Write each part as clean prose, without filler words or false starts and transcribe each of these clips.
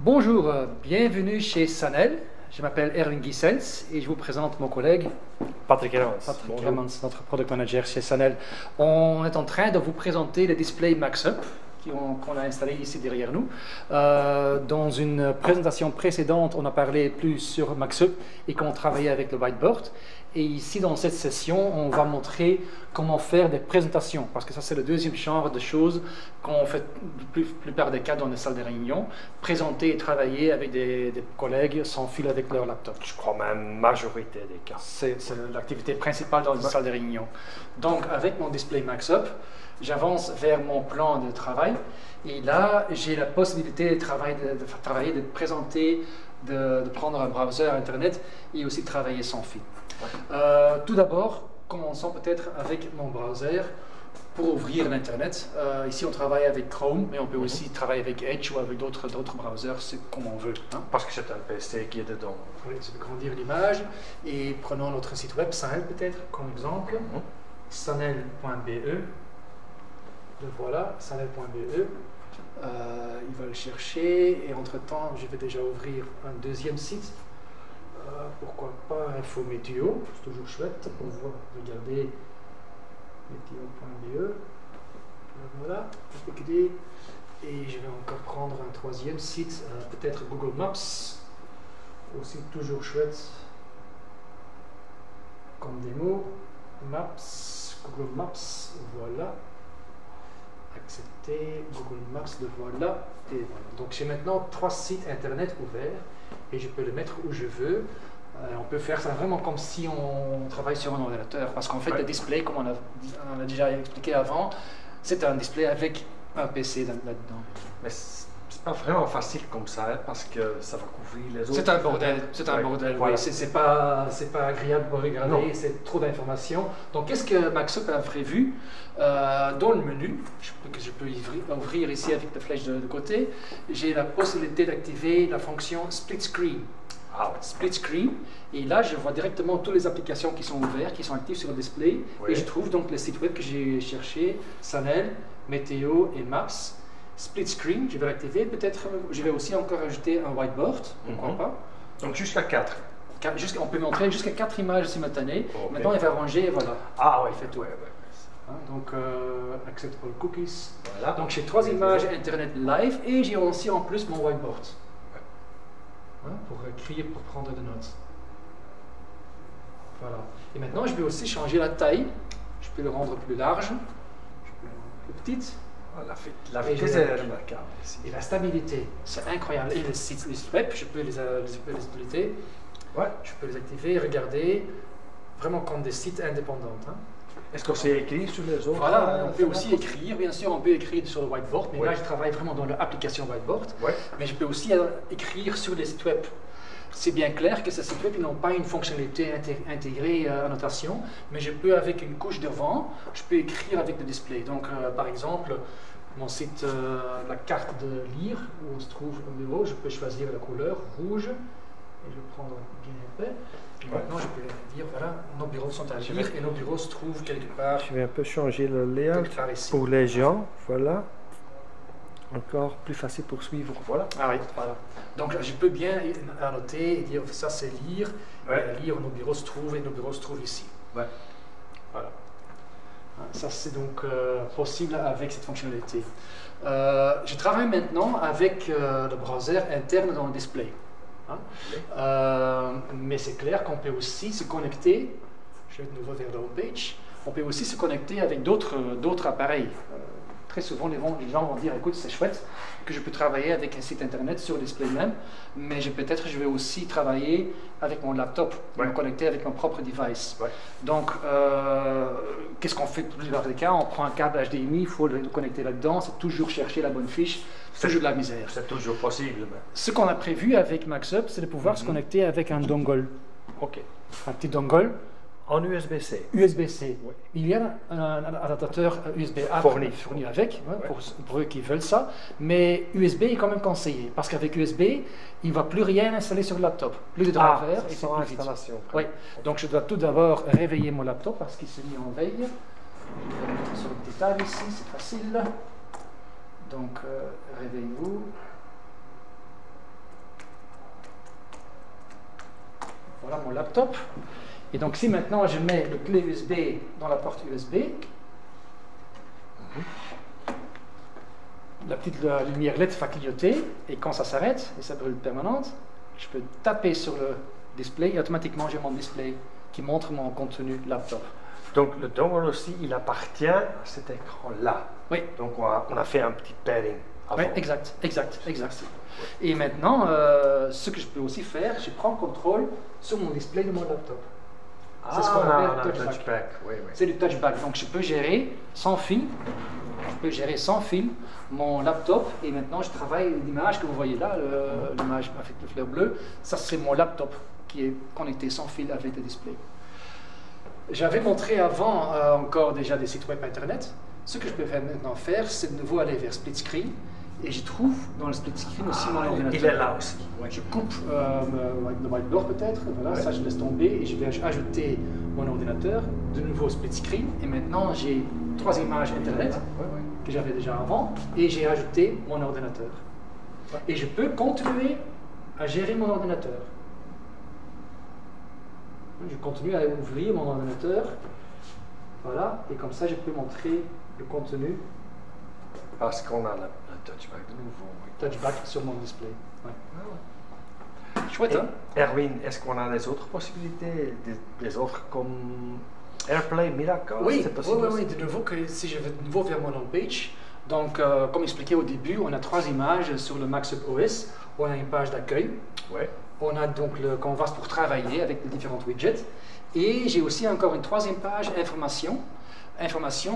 Bonjour, bienvenue chez Sanel. Je m'appelle Erwin Giesels et je vous présente mon collègue Patrick Hermans. Notre product manager chez Sanel. On est en train de vous présenter le display MaxUp qu'on a installé ici derrière nous. Dans une présentation précédente, on a parlé plus sur MaxUp et comment travailler avec le whiteboard. Et ici, dans cette session, on va montrer comment faire des présentations, parce que ça, c'est le deuxième genre de choses qu'on fait la plupart des cas dans les salles de réunion, présenter et travailler avec des collègues sans fil avec leur laptop. Je crois même majorité des cas. C'est l'activité principale dans une salle de réunion. Donc, avec mon display MaxUp, j'avance vers mon plan de travail, et là, j'ai la possibilité de travailler, de présenter, de prendre un browser Internet et aussi de travailler sans fil. Tout d'abord, commençons peut-être avec mon browser pour ouvrir l'Internet. Ici, on travaille avec Chrome, mais on peut aussi travailler avec Edge ou avec d'autres browsers, c'est comme on veut. Hein. Parce que c'est un PC qui est dedans. Oui, je vais grandir l'image et prenons notre site web, Sanel peut-être, comme exemple. Sanel.be. Le voilà, Sanel.be. Il va le chercher et entre-temps, je vais déjà ouvrir un deuxième site. Pourquoi pas Info Météo, c'est toujours chouette. On va regarder météo.be. Voilà, et je vais encore prendre un troisième site, peut-être Google Maps, aussi toujours chouette comme démo. Maps, Google Maps, voilà. Accepter, Google Maps, le voilà. Et voilà. Donc j'ai maintenant 3 sites internet ouverts et je peux le mettre où je veux. On peut faire ça vraiment comme si on travaille sur un ordinateur, parce qu'en fait le display, comme on a déjà expliqué avant, c'est un display avec un PC là-dedans. Mais c'est pas vraiment facile comme ça, hein, parce que ça va couvrir les autres. C'est un bordel, Voilà. Oui. C'est pas agréable pour regarder, c'est trop d'informations. Donc qu'est-ce que MaxUp a prévu dans le menu, que je peux ouvrir ici avec la flèche de côté, j'ai la possibilité d'activer la fonction Split Screen. Split Screen, et là je vois directement toutes les applications qui sont ouvertes, qui sont actives sur le display, et je trouve donc les sites web que j'ai cherché, Sanel, Météo et Maps. Split Screen, je vais l'activer, peut-être je vais aussi encore ajouter un whiteboard, pourquoi pas. Donc jusqu'à 4. On peut montrer jusqu'à 4 images simultanées. Maintenant il va ranger et voilà. Il fait tout. Hein, donc accept all cookies. Voilà. Donc j'ai 3 images internet live et j'ai aussi en plus mon whiteboard. Hein, pour écrire, pour prendre des notes. Voilà. Et maintenant je peux aussi changer la taille. Je peux le rendre plus large. Je peux le rendre plus petite. La vitesse est remarquable ici. Et la stabilité, c'est incroyable. Et les sites web, je peux les utiliser. Ouais. Je peux les activer, regarder, vraiment comme des sites indépendants. Hein. Est-ce qu'on sait écrire sur les autres? Voilà, on peut aussi écrire, bien sûr, on peut écrire sur le whiteboard, mais là je travaille vraiment dans l'application whiteboard. Mais je peux aussi écrire sur les sites web. C'est bien clair que ces sites web n'ont pas une fonctionnalité intégrée à notation, mais je peux, avec une couche devant, je peux écrire avec le display. Donc, par exemple, mon site, la carte de lire, où on se trouve au bureau, je peux choisir la couleur rouge, et je vais prendre bien épais. Maintenant, je peux dire, voilà, nos bureaux sont à lire, et nos bureaux se trouvent quelque part. Je vais un peu changer le layout pour les gens, voilà. Encore plus facile pour suivre. Voilà. Voilà. Donc je peux bien annoter et dire ça c'est lire. Lire, nos bureaux se trouvent et nos bureaux se trouvent ici. Voilà. Ça c'est donc possible avec cette fonctionnalité. Je travaille maintenant avec le browser interne dans le display. Hein. Mais c'est clair qu'on peut aussi se connecter. Je vais de nouveau vers la homepage. On peut aussi se connecter avec d'autres appareils. Très souvent, les gens vont dire, écoute, c'est chouette que je peux travailler avec un site internet sur le display même, mais peut-être je vais aussi travailler avec mon laptop, me connecter avec mon propre device. Donc, qu'est-ce qu'on fait dans la plupart des cas? On prend un câble HDMI, il faut le connecter là-dedans, c'est toujours chercher la bonne fiche, c'est toujours de la misère. C'est toujours possible. Ce qu'on a prévu avec MaxUp, c'est de pouvoir se connecter avec un dongle. Un petit dongle. En USB-C. USB-C. Il y a un adaptateur USB-A fourni avec, pour eux qui veulent ça, mais USB est quand même conseillé, parce qu'avec USB, il ne va plus rien installer sur le laptop, plus de drivers, et c'est plus vite. Donc je dois tout d'abord réveiller mon laptop, parce qu'il s'est mis en veille. Je vais le mettre sur le petit table ici, c'est facile. Donc réveillez-vous. laptop. Et donc si maintenant je mets le clé USB dans la porte USB, la petite lumière LED va clignoter, et quand ça s'arrête, et ça brûle permanente, je peux taper sur le display et automatiquement j'ai mon display qui montre mon contenu laptop. Donc le dongle aussi, il appartient à cet écran-là. Oui. Donc on a fait un petit pairing avant. Oui, exact. Et maintenant, ce que je peux aussi faire, je prends contrôle sur mon display de mon laptop. Ah, c'est ce qu'on appelle touchback. Oui. C'est du touchback. Donc je peux gérer sans fil. Mon laptop, et maintenant je travaille l'image que vous voyez là, l'image avec le fleur bleu, ça c'est mon laptop qui est connecté sans fil avec le display. J'avais montré avant encore déjà des sites web internet. Ce que je peux maintenant faire, c'est de nouveau aller vers split screen, et je trouve dans le split screen aussi mon ordinateur. Il est là aussi. Ouais, je coupe le whiteboard peut-être, voilà, ça je laisse tomber, et je vais ajouter mon ordinateur, de nouveau split screen, et maintenant j'ai 3 images internet que j'avais déjà avant, et j'ai ajouté mon ordinateur. Et je peux continuer à gérer mon ordinateur. Je continue à ouvrir mon ordinateur, voilà, et comme ça je peux montrer le contenu. Parce qu'on a le touchback de nouveau. Touchback sur mon display. Ouais. Chouette, hein? Erwin, est-ce qu'on a des autres possibilités, des autres comme AirPlay, Miracast? Oui, de nouveau, si je vais de nouveau vers mon homepage, donc comme expliqué au début, on a 3 images sur le Maxup OS. On a une page d'accueil. Ouais. On a donc le canvas pour travailler avec les différents widgets. Et j'ai aussi encore une 3e page, information,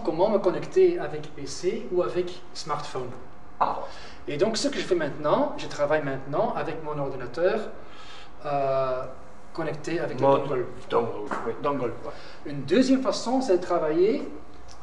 comment me connecter avec PC ou avec smartphone. Et donc ce que je fais maintenant, je travaille maintenant avec mon ordinateur connecté avec le dongle. Une deuxième façon, c'est de travailler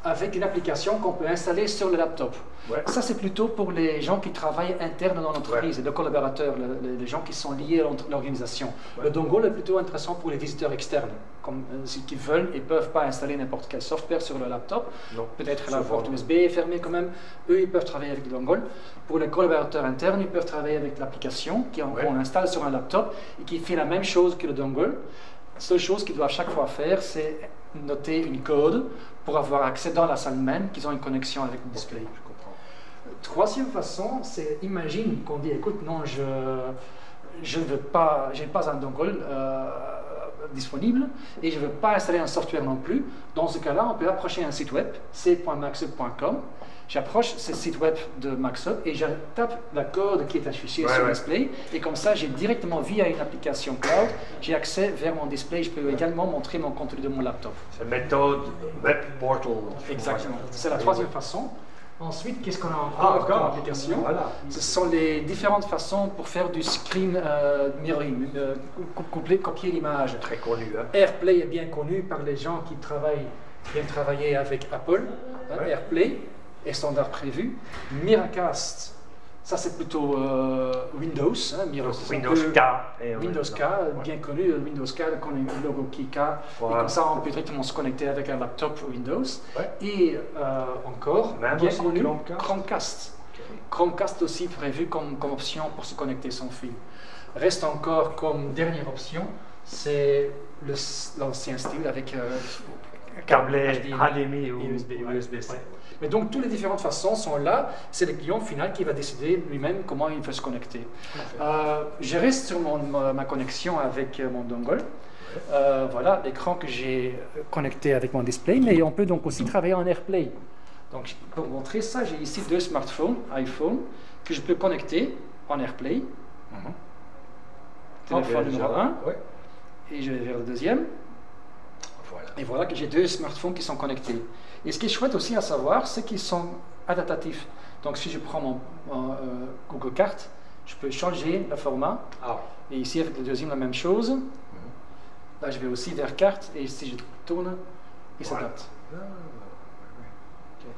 avec une application qu'on peut installer sur le laptop. Ouais. Ça, c'est plutôt pour les gens qui travaillent interne dans l'entreprise, les collaborateurs, les gens qui sont liés à l'organisation. Ouais. Le dongle est plutôt intéressant pour les visiteurs externes, comme ceux qui veulent et ne peuvent pas installer n'importe quel software sur le laptop. Peut-être la porte USB est fermée quand même. Eux, ils peuvent travailler avec le dongle. Pour les collaborateurs internes, ils peuvent travailler avec l'application qu'on installe sur un laptop et qui fait la même chose que le dongle. La seule chose qu'ils doivent chaque fois faire, c'est noter une code pour avoir accès dans la salle même, qu'ils ont une connexion avec le display. Je comprends. Troisième façon, c'est imagine qu'on dit écoute, non, je ne veux pas, j'ai pas un dongle disponible et je ne veux pas installer un software non plus. Dans ce cas-là, on peut approcher un site web, c.maxup.com. J'approche ce site web de Maxup et je tape la code qui est affichée sur le display, et comme ça, j'ai directement via une application cloud, j'ai accès vers mon display. Je peux également montrer mon contenu de mon laptop. C'est la méthode Web Portal. Exactement. C'est la troisième façon. Ensuite, qu'est-ce qu'on a encore comme application? Ce sont les différentes façons pour faire du screen mirroring, copier l'image. Très connu. Hein? AirPlay est bien connu par les gens qui viennent travailler avec Apple. AirPlay est standard prévu. Miracast, ça c'est plutôt Windows. Windows K. Windows K, bien connu. Windows K, qu'on a un logo qui K. Et comme ça, on peut directement se connecter avec un laptop Windows. Et encore, bien connu, Chromecast. Chromecast aussi prévu comme option pour se connecter sans fil. Reste encore comme dernière option, c'est l'ancien style avec câblé HDMI ou USB-C. Mais donc, toutes les différentes façons sont là. C'est le client final qui va décider lui-même comment il veut se connecter. Je reste sur ma connexion avec mon dongle. Voilà l'écran que j'ai connecté avec mon display. Mais on peut donc aussi travailler en AirPlay. Donc, pour montrer ça, j'ai ici 2 smartphones, iPhone, que je peux connecter en AirPlay. Téléphone numéro 1. Et je vais vers le deuxième. Et voilà que j'ai 2 smartphones qui sont connectés. Et ce qui est chouette aussi à savoir, c'est qu'ils sont adaptatifs. Donc si je prends mon Google Carte, je peux changer le format. Et ici avec le deuxième, la même chose. Là, je vais aussi vers carte, et si je tourne, il s'adapte.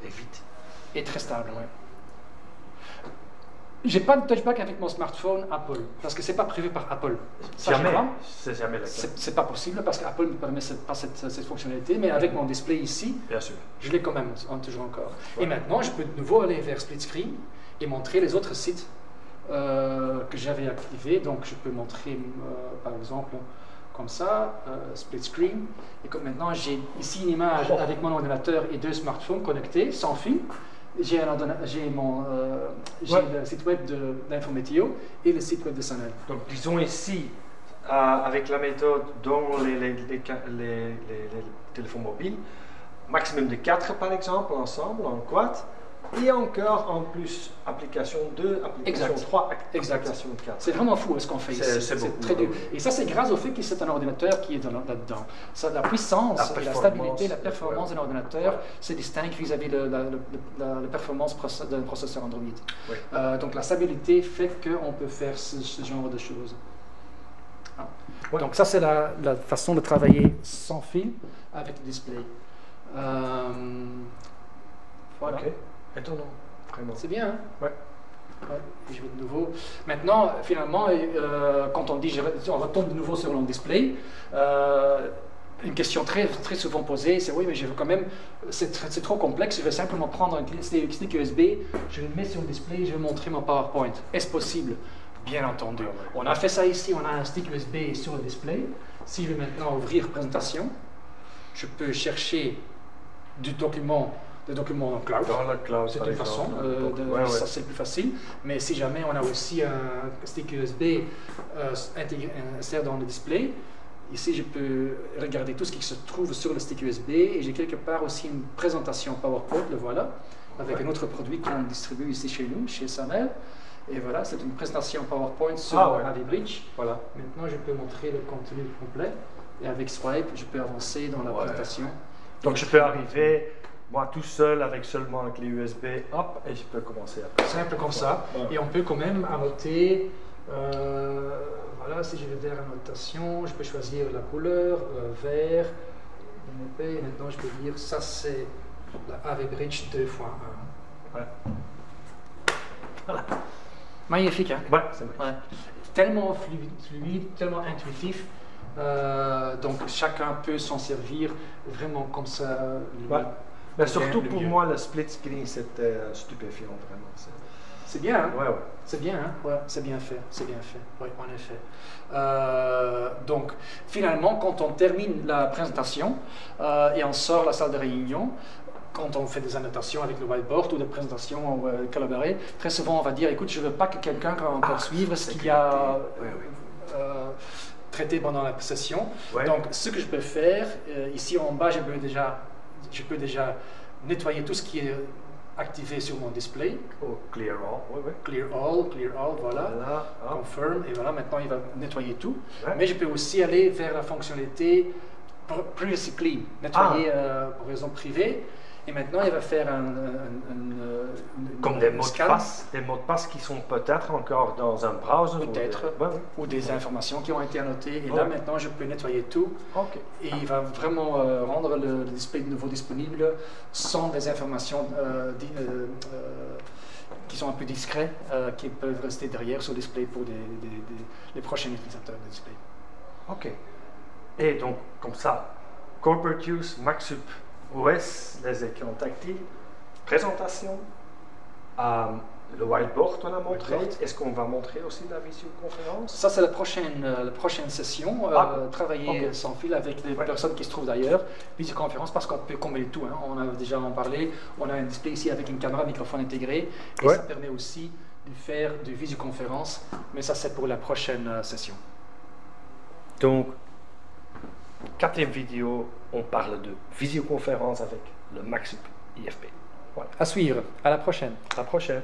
Et vite. Et très stable, J'ai pas de touchback avec mon smartphone Apple, parce que c'est pas prévu par Apple. C'est jamais le cas. C'est pas possible, parce qu'Apple ne permet pas cette fonctionnalité, mais avec mon display ici, bien sûr, je l'ai quand même, toujours encore. Et maintenant, je peux de nouveau aller vers split screen et montrer les autres sites que j'avais activés. Donc, je peux montrer, par exemple, comme ça, split screen. Et comme maintenant j'ai ici une image avec mon ordinateur et 2 smartphones connectés sans fil. J'ai le site web d'Infométéo et le site web de Sanel. Donc disons ici, avec la méthode dans les téléphones mobiles, maximum de 4 par exemple, ensemble, en quad, et encore en plus, application 2, application 3, application 4. C'est vraiment fou ce qu'on fait ici. C'est très dur. Et ça, c'est grâce au fait que c'est un ordinateur qui est là-dedans. La puissance, la stabilité, la performance d'un ordinateur se distingue vis-à-vis de la performance d'un processeur Android. Oui. Donc la stabilité fait qu'on peut faire ce genre de choses. Ah. Ouais. Donc ça, c'est la façon de travailler sans fil avec le display. Voilà. Okay. Étonnant, vraiment. C'est bien, hein? Ouais. Ouais. Et je vais de nouveau. Maintenant, finalement, quand on dit, on retombe de nouveau sur le display, une question très souvent posée, c'est oui, mais je veux quand même, c'est trop complexe, je vais simplement prendre un stick USB, je le mets sur le display, je vais montrer mon PowerPoint. Est-ce possible? Bien entendu. On a fait ça ici, on a un stick USB sur le display. Si je vais maintenant ouvrir présentation, je peux chercher des documents en cloud. Dans le cloud, c'est une façon, ça c'est plus facile. Mais si jamais on a aussi un stick USB inséré dans le display, ici je peux regarder tout ce qui se trouve sur le stick USB et j'ai quelque part aussi une présentation PowerPoint, le voilà, avec un autre produit qu'on distribue ici chez nous, chez Sanel. Et voilà, c'est une présentation PowerPoint sur AVBridge. Voilà. Maintenant je peux montrer le contenu complet et avec Swipe je peux avancer dans la présentation. Donc je peux arriver moi tout seul avec seulement la clé USB, hop, et je peux commencer après. Simple comme ça. Et on peut quand même annoter, voilà, si je vais vers annotation, je peux choisir la couleur, vert, et maintenant je peux dire, ça c'est la AVBridge 2.1. Ouais. Voilà. Magnifique, hein? Ouais, c'est magnifique. Ouais. Tellement fluide, tellement intuitif. Donc chacun peut s'en servir vraiment comme ça. Mais surtout pour moi, le split screen, c'était stupéfiant, vraiment. C'est bien, hein? Ouais. C'est bien, hein? Ouais, c'est bien fait, oui, en effet. Donc, finalement, quand on termine la présentation et on sort la salle de réunion, quand on fait des annotations avec le whiteboard ou des présentations collaborées, très souvent on va dire, écoute, je ne veux pas que quelqu'un encore suive ce qu'il y a traité pendant la session. Ouais. Donc, ce que je peux faire, ici en bas, je peux déjà nettoyer tout ce qui est activé sur mon display. Oh, clear all, Clear all, voilà. Confirm, et voilà, maintenant il va nettoyer tout. Ouais. Mais je peux aussi aller vers la fonctionnalité Privacy Clean, nettoyer pour raison privée. Et maintenant, il va faire comme des mots de passe qui sont peut-être encore dans un browser. Peut-être, ou des informations qui ont été annotées. Et là, maintenant, je peux nettoyer tout. Et il va vraiment rendre le display de nouveau disponible sans des informations qui sont un peu discrets, qui peuvent rester derrière sur le display pour les prochains utilisateurs du display. OK. Et donc, comme ça, Corporate Use, MacSup OS, les écrans tactiles, présentation, le whiteboard on a montré. Est-ce qu'on va montrer aussi la visioconférence? Ça c'est la prochaine session, travailler sans fil avec des personnes qui se trouvent d'ailleurs. Visioconférence parce qu'on peut combiner tout, hein. On a déjà en parlé, on a un display ici avec une caméra, microphone intégré et ça permet aussi de faire de visioconférence, mais ça c'est pour la prochaine session. Donc, 4e vidéo, on parle de visioconférence avec le MacSup IFP. Voilà. À suivre. À la prochaine. À la prochaine.